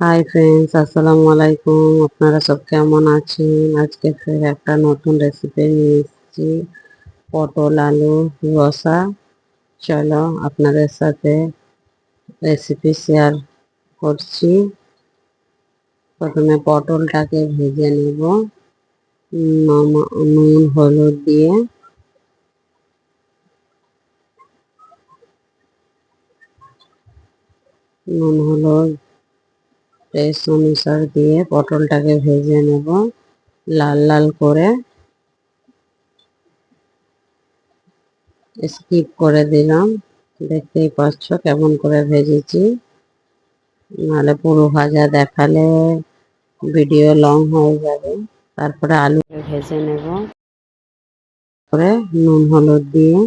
Hi friends, আসসালামু আলাইকুম। আপনারা সব কেমন আছেন? আজকে ফের একটা নতুন রেসিপি নিয়ে এসেছি, পটল আলু রসা। চলো আপনাদের সাথে রেসিপি শেয়ার করছি। প্রথমে পটলটাকে ভেজে নেব নুন হলুদ দিয়ে। নুন হলুদ টেস্ট অনুসার দিয়ে পটলটাকে ভেজে নেব লাল লাল করে। স্কিপ করে দিলাম, দেখতেই পাচ্ছ কেমন করে ভেজেছি। নাহলে পুরো ভাজা দেখালে ভিডিও লং হয়ে যাবে। তারপরে আলুকে ভেজে নেব করে নুন হলুদ দিয়ে।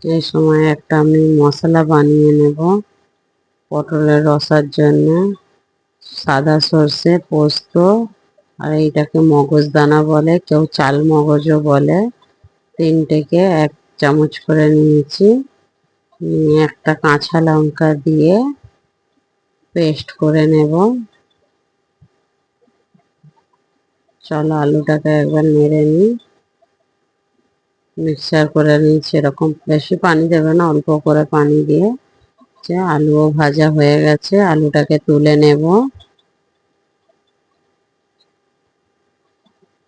এই সময় একটা আমি মশলা বানিয়ে নেব পটলের রসার জন্য। সাদা সর্ষে, পোস্ত, আর এইটাকে মগজদানা বলে, কেউ চাল মগজও বলে। তিনটেকে 1 চামচ করে নিয়েছি। একটা কাঁচা লঙ্কা দিয়ে পেস্ট করে নেব। চলো আলুটাকে একবার নেড়ে নিই। মিক্সচার করে নিয়েছি, এরকম বেশি পানি দেবে না, অল্প করে পানি দিয়ে। আলুও ভাজা হয়ে গেছে, আলুটাকে তুলে নেব।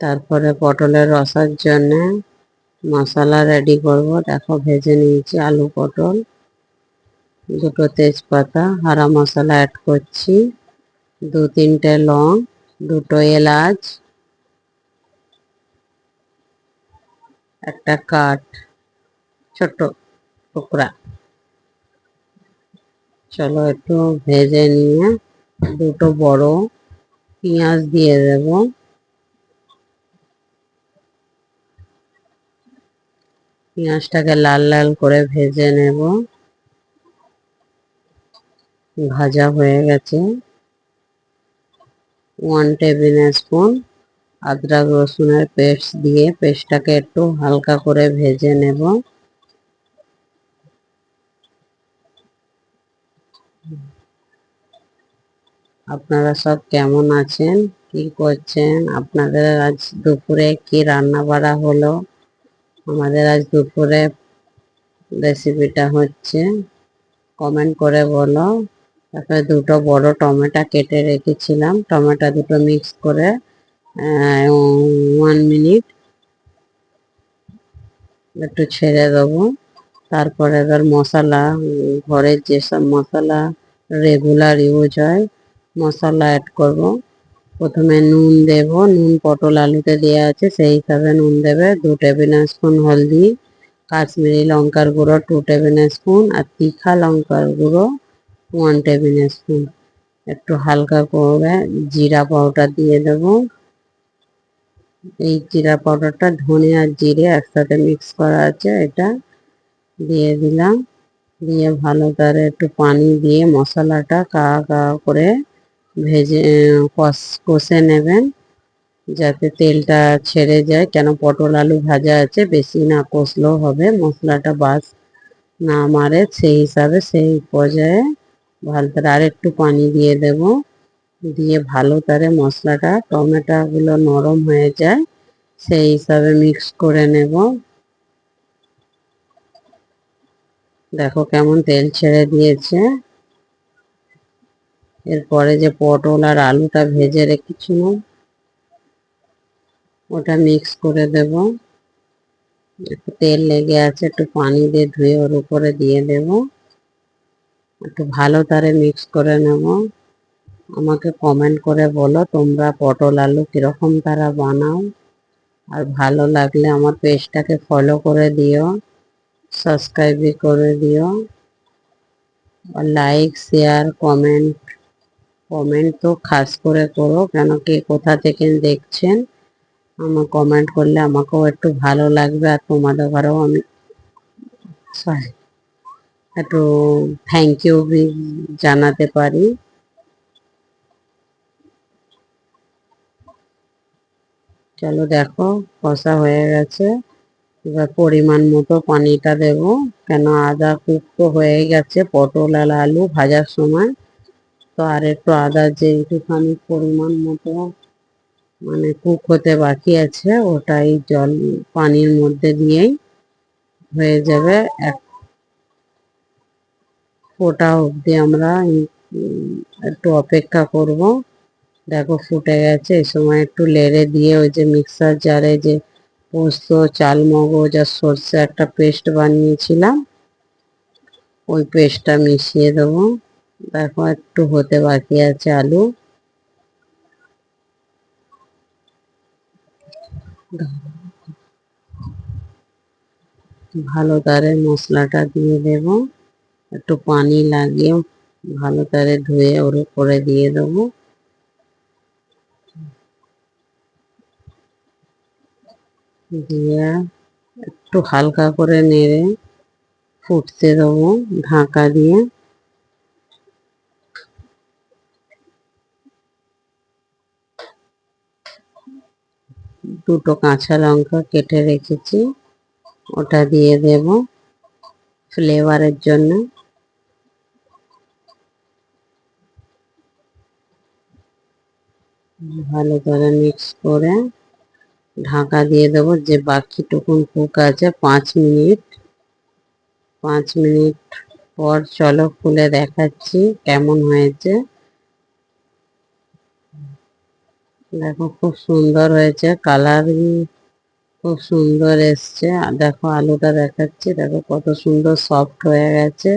তারপরে পটলের রসার জন্য মশলা রেডি করব। দেখো ভেজে নিয়েছি আলু পটল। দুটো তেজপাতা, হারা মশলা অ্যাড করছি, 2-3টে লং, দুটো এলাচ, একটা কাঠ ছোট টুকরা। চলো একটু ভেজে নিয়ে দুটো বড় পেঁয়াজ দিয়ে দেব। পেঁয়াজটাকে লাল লাল করে ভেজে নেব। ভাজা হয়ে গেছে। 1 টেবিল স্পুন আদরক রসুনের পেস্ট দিয়ে পেস্টটাকে একটু হালকা করে ভেজে নেব। আপনারা সব কেমন আছেন, কি করছেন? আপনাদের আজ দুপুরে কি রান্না বাড়া হলো? আমাদের আজ দুপুরে রেসিপিটা হচ্ছে, কমেন্ট করে বলো। তারপরে দুটো বড় টমেটো কেটে রেখেছিলাম, টমেটো দুটো মিক্স করে 1 মিনিট একটু ছেড়ে দেবো। তারপরে এবার মশলা, ঘরের যেসব মশলা রেগুলার ইউজ হয় মশলা অ্যাড করব। প্রথমে নুন দেব, নুন পটল আলুতে দেওয়া আছে সেই হিসাবে নুন দেবে। 2 টেবিল স্পুন হলদি, কাশ্মীরি লঙ্কার গুঁড়ো 2 টেবিল স্পুন, আর তিখা লঙ্কার গুঁড়ো 1 টেবিল স্পুন। একটু হালকা করে জিরা পাউডার দিয়ে দেব। এই জিরা পাউডারটা ধনে আর জিরে একসাথে মিক্স করা আছে, এটা দিয়ে দিলাম। দিয়ে ভালো করে একটু পানি দিয়ে মশলাটা করে ভেজে কষে নেবেন, যাতে তেলটা ছেড়ে যায়। কেন পটল আলু ভাজা আছে, বেশি না কষলেও হবে, মশলাটা বাস না মারে, সেই হিসাবে সেই পর্যায়ে ভালো করে আর একটু পানি দিয়ে দেব। দিয়ে ভালো করে মশলাটা টমেটোগুলো নরম হয়ে যায় সেই হিসাবে মিক্স করে নেব। দেখো কেমন তেল ছেড়ে দিয়েছে। এরপরে যে পটল আর আলুটা ভেজে রেখেছিলাম ওটা মিক্স করে দেব। একটু তেল লেগে আছে, একটু পানি দিয়ে ধুয়ে ওর উপরে দিয়ে দেব। একটু ভালো করে মিক্স করে নেব। আমাকে কমেন্ট করে বলো তোমরা পটল আলু কিরকম তারা বানাও। আর ভালো লাগলে আমার পেজটাকে ফলো করে দিও, সাবস্ক্রাইব করে দিও। আর লাইক শেয়ার কমেন্ট, কমেন্ট তো খাস করে করো, কেন কে কোথা থেকে দেখছেন। আমার কমেন্ট করলে আমাকেও একটু ভালো লাগবে, আর তোমাদের ঘরেও আমি সরি একটু থ্যাংক ইউ জানাতে পারি। চলো দেখো কষা হয়ে গেছে, এবার পরিমাণ মতো পানিটা দেব, কেন আদা কুক তো হয়ে গেছে পটল আর আলু ভাজার সময়। তো আর একটু আদা যে একটুখানি পরিমাণ মতো মানে কুক হতে বাকি আছে, ওটাই জল পানির মধ্যে দিয়েই হয়ে যাবে। এক ফোঁটা অবধি আমরা একটু অপেক্ষা করব। দেখো ফুটে গেছে, এই সময় একটু লেড়ে দিয়ে ওই যে মিক্সার জারে যে পোস্ত চালমগজ আর সর্ষে একটা পেস্ট বানিয়েছিলাম, ওই পেস্টটা মিশিয়ে দেবো। দেখো একটু হতে বাকি আছে আলু। ভালো তারে মশলাটা দিয়ে দেব, একটু পানি লাগিয়ে ভালো তারে ধুয়ে ওর উপরে দিয়ে দেবো। দিয়ে একটু হালকা করে নেড়ে ফুটতে দেবো ঢাকা দিয়ে। দুটো কাঁচা লঙ্কা কেটে রেখেছি, ওটা দিয়ে দেব ফ্লেভারের জন্য। ভালো করে মিক্স করে ঢাকা দিয়ে দেবো, যে বাকিটুকুন কুক আছে 5 মিনিট। 5 মিনিট পর চলো খুলে দেখাচ্ছি কেমন হয়েছে। দেখো খুব সুন্দর হয়েছে, কালার খুব সুন্দর এসছে। আর দেখো আলুটা দেখাচ্ছি, দেখো কত সুন্দর সফট হয়ে গেছে।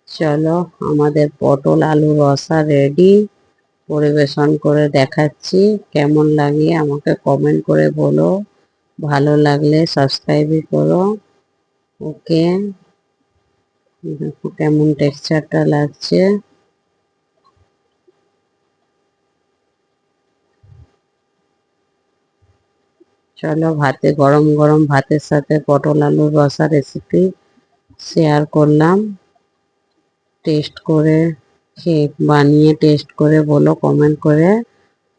চলো আমাদের পটল আলু রসা রেডি। পরিবেশন করে দেখাচ্ছি, কেমন লাগে আমাকে কমেন্ট করে বলো। ভালো লাগলে সাবস্ক্রাইবই করো। ওকে, দেখো কেমন টেক্সচারটা লাগছে। চলো ভাতে গরম গরম ভাতের সাথে পটল আলুর রসা রেসিপি শেয়ার করলাম। টেস্ট করে বানিয়ে টেস্ট করে বলো কমেন্ট করে।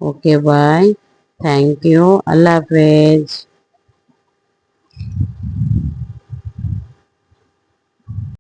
ওকে বাই, থ্যাংক ইউ, আল্লাহ হাফেজ।